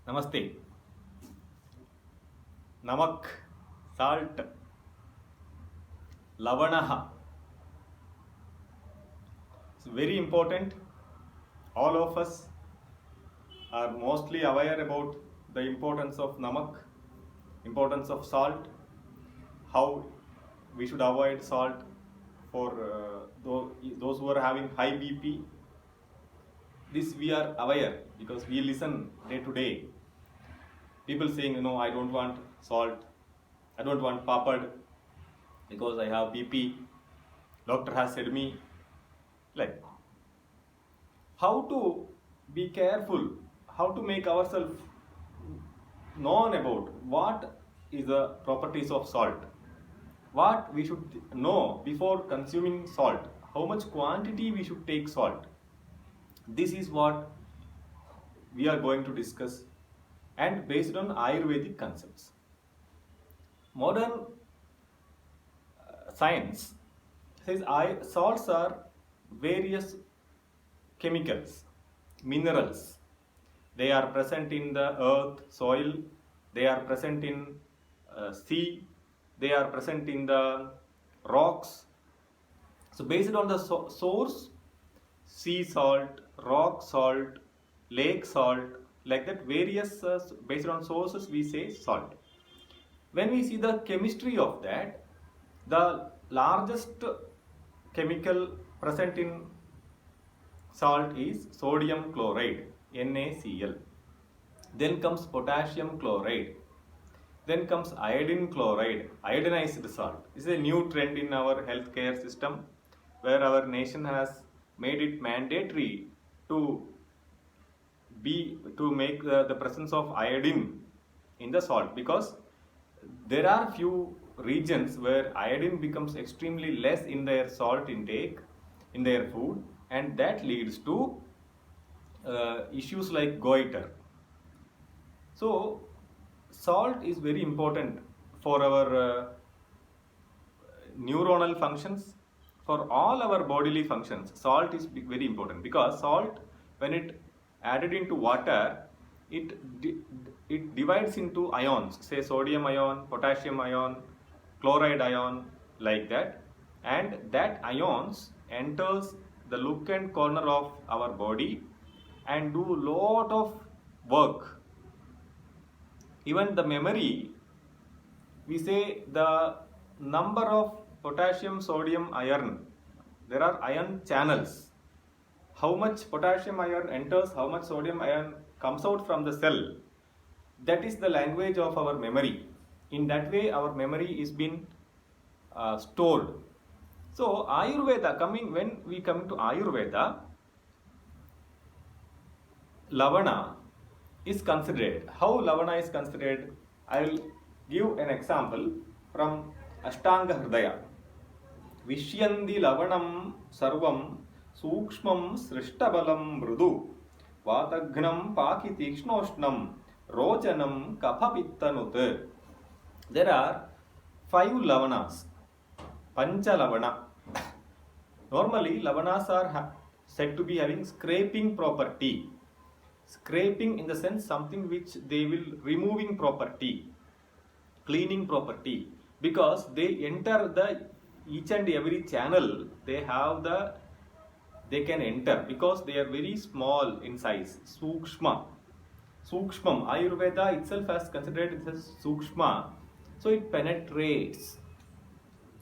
Namaste. Namak, salt, lavanaha. It's very important. All of us are mostly aware about the importance of namak, importance of salt, how we should avoid salt for those who are having high BP. This we are aware because we listen day to day. People saying, I don't want salt, I don't want papad because I have BP. Doctor has said me, like how to be careful, how to make ourselves known about what is the properties of salt, what we should know before consuming salt, how much quantity we should take salt. This is what we are going to discuss, and based on Ayurvedic concepts. Modern science says salts are various chemicals, minerals. They are present in the earth, soil, they are present in sea, they are present in the rocks. So based on the source, sea salt, rock salt, lake salt, like that various based on sources we say salt. When we see the chemistry of that, the largest chemical present in salt is sodium chloride, NaCl. Then comes potassium chloride. Then comes iodine chloride, iodinized salt. This is a new trend in our healthcare system where our nation has made it mandatory to make the presence of iodine in the salt, because there are few regions where iodine becomes extremely less in their salt intake in their food, and that leads to issues like goiter. So salt is very important for our neuronal functions, for all our bodily functions. Salt is very important because salt, when it added into water, it divides into ions, say sodium ion, potassium ion, chloride ion, like that, and that ions enters the nook and corner of our body and do lot of work. Even the memory, we say the number of potassium, sodium, iron, there are ion channels. How much potassium ion enters, how much sodium ion comes out from the cell, that is the language of our memory. In that way our memory is been stored. So Ayurveda, when we come to Ayurveda, lavana is considered. How lavana is considered? I will give an example from Ashtanga Hridaya. Vishyandi lavanam sarvam sukshmam srishtabalam mrudu vatagnam pakitikshnoshnam rojanam kapapittanut. There are 5 lavanas, pancha lavana. Normally lavanas are said to be having scraping property. Scraping in the sense something which they will removing property, cleaning property, because they enter the each and every channel. They can enter because they are very small in size. Sukshma, Ayurveda itself has considered it as sukshma. So it penetrates.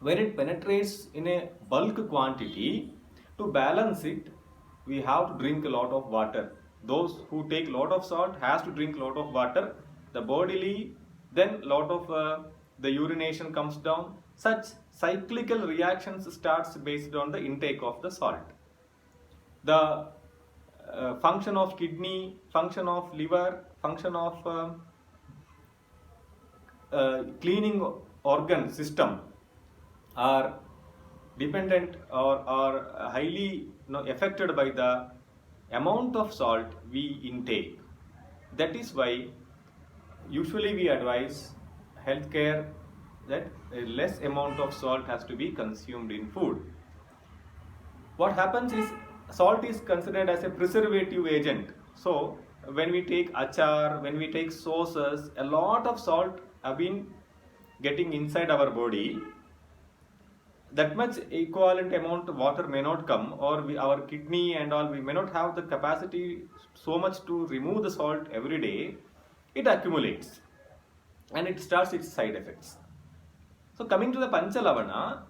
When it penetrates in a bulk quantity, to balance it, we have to drink a lot of water. Those who take lot of salt has to drink lot of water. The bodily, then lot of the urination comes down. Such cyclical reactions starts based on the intake of the salt. The function of kidney, function of liver, function of cleaning organ system are dependent or are highly affected by the amount of salt we intake. That is why usually we advise healthcare that a less amount of salt has to be consumed in food. What happens is salt is considered as a preservative agent. So when we take achar, when we take sauces, a lot of salt have been getting inside our body. That much equivalent amount of water may not come, or our kidney and all, we may not have the capacity so much to remove the salt every day. It accumulates and it starts its side effects. So coming to the Pancha Lavana,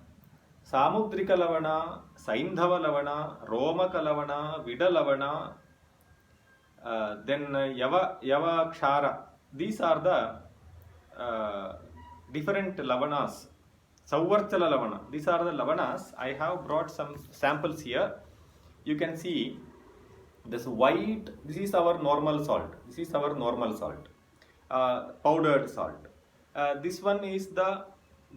Samudrika Lavana, Saindhava Lavana, Romaka Lavana, Vida Lavana, then Yava Kshara. These are the different Lavanas. Sauvarchala Lavana. These are the Lavanas. I have brought some samples here. You can see this white, this is our normal salt. This is our normal salt. Powdered salt. This one is the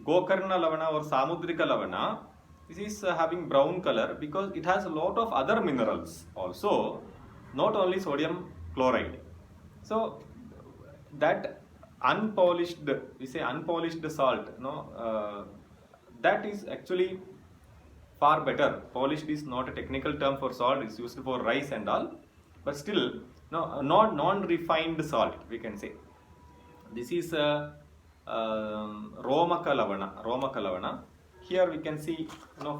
Gokarna Lavana or Samudrika Lavana. This is having brown color because it has a lot of other minerals also, not only sodium chloride. So that unpolished, we say unpolished salt, that is actually far better. Polished is not a technical term for salt, it's used for rice and all, but still, not non-refined salt, we can say. This is Romaka Lavana. Here we can see,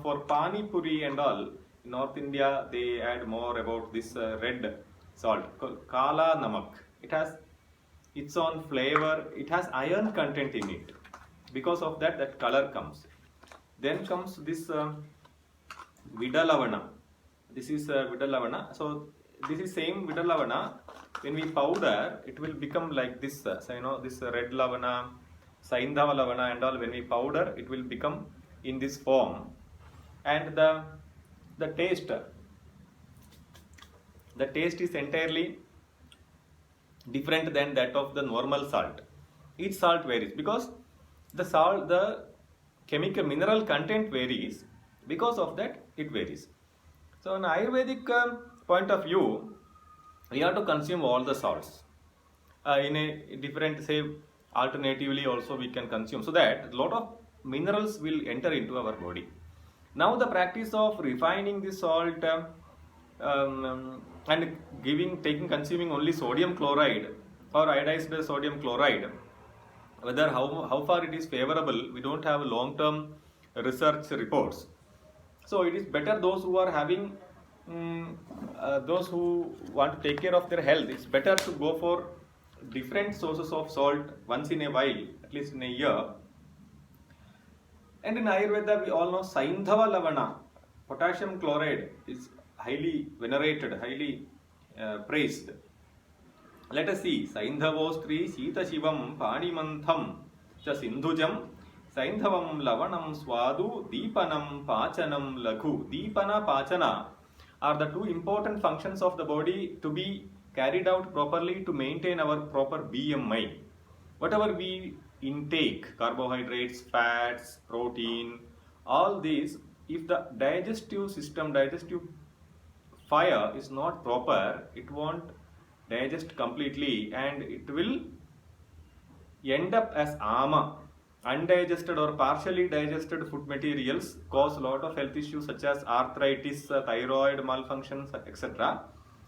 for Pani Puri and all, in North India, they add more about this red salt, Kala Namak. It has its own flavor, it has iron content in it. Because of that, that color comes. Then comes this Vida Lavana. This is Vida Lavana. So this is same Vida Lavana. When we powder, it will become like this. So this red Lavana, Saindhava Lavana and all. When we powder, it will become in this form. And the taste is entirely different than that of the normal salt. Each salt varies because the chemical mineral content varies. Because of that, it varies. So in Ayurvedic point of view, we have to consume all the salts in a different, say, alternatively also we can consume, so that a lot of minerals will enter into our body. Now the practice of refining the salt and consuming only sodium chloride or iodized sodium chloride, whether how far it is favorable, we don't have long-term research reports. So it is better those who are having, those who want to take care of their health, it's better to go for different sources of salt once in a while, at least in a year. And in Ayurveda, we all know Saindhava Lavana, potassium chloride, is highly venerated, highly praised. Let us see. Saindhavostri Sita Shivam Panimantham Cha Sindhujam Saindhavam Lavanam Swadu Deepanam Pachanam Laghu. Deepana Pachana are the two important functions of the body to be carried out properly to maintain our proper BMI. Whatever we intake, carbohydrates, fats, protein, all these, if the digestive system, digestive fire is not proper, it won't digest completely and it will end up as ama. Undigested or partially digested food materials cause a lot of health issues such as arthritis, thyroid malfunctions, etc.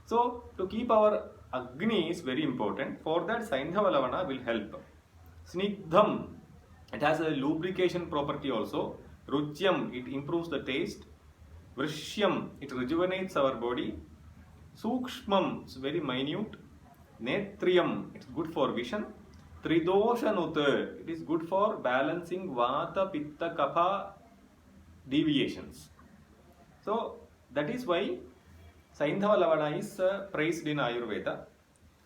So to keep our Agni is very important. For that, Saindhava Lavana will help. Snigdham, it has a lubrication property also. Ruchyam, it improves the taste. Vrishyam, it rejuvenates our body. Sukshmam, it's very minute. Netriyam, it's good for vision. Tridoshanut, it is good for balancing Vata, Pitta, Kapha deviations. So that is why Saindhava Lavana is praised in Ayurveda.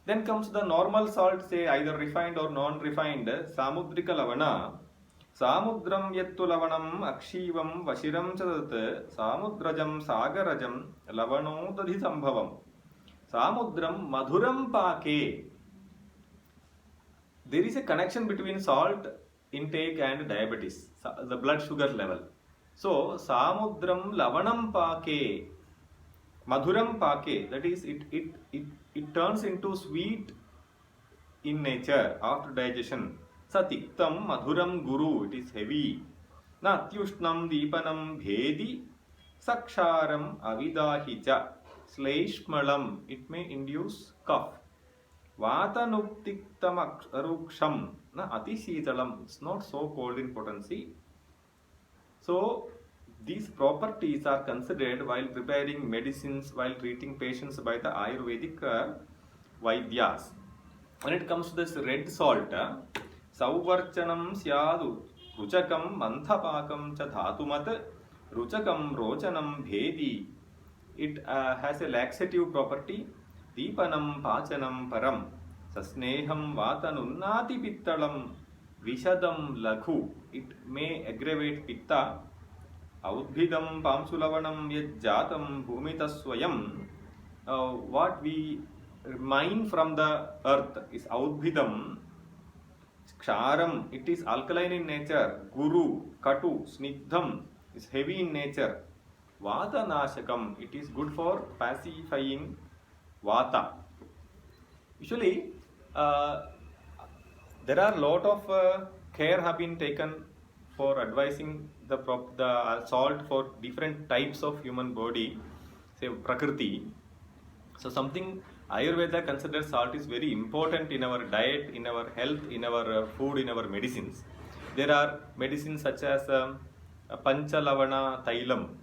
Then comes the normal salt, say either refined or non-refined, Samudrika Lavana. Samudram yattu lavanam akshivam vashiram chadat samudrajam sagarajam lavano tadhi sambhavam. Samudram madhuram pake. There is a connection between salt intake and diabetes, the blood sugar level. So Samudram lavanam pake, madhuram pake, that is it turns into sweet in nature after digestion. Satiktam madhuram guru, it is heavy. Natyushnam deepanam bhedi saksharam avidahicha. Shleshmalam, it may induce cough. Vatanuktiktam na atishiitalam. It's not so cold in potency. So these properties are considered while preparing medicines, while treating patients by the Ayurvedic Vaidyas. When it comes to this red salt, Sauvarchanam syadu ruchakam manthapakam cha dhatumat ruchakam rochanam bhedi. It has a laxative property. Deepanam pachanam param sasneham vatanunnati pittalam vishadam laghu. It may aggravate pitta. Audbhidam pamsulavanam yajjatam bhumitaswayam. What we mine from the earth is Audbhidam. Ksharam, it is alkaline in nature. Guru, Katu, Snigdham is heavy in nature. Vata Nashakam, it is good for pacifying Vata. Usually, there are a lot of care have been taken for advising the salt for different types of human body, say Prakriti. So something Ayurveda considers salt is very important in our diet, in our health, in our food, in our medicines. There are medicines such as Panchalavana Thailam.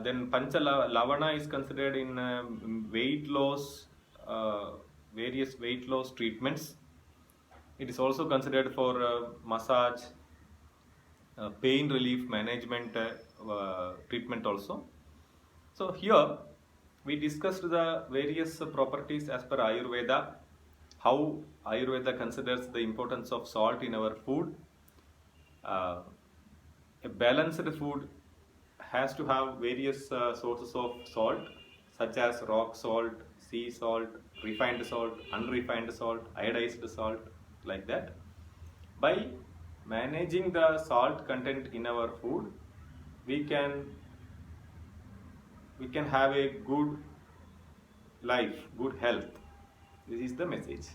Then Panchalavana is considered in weight loss, various weight loss treatments. It is also considered for massage, pain relief management treatment also. So here we discussed the various properties as per Ayurveda, how Ayurveda considers the importance of salt in our food. A balanced food has to have various sources of salt, such as rock salt, sea salt, refined salt, unrefined salt, iodized salt, like that. By managing the salt content in our food, we can have a good life, good health. This is the message.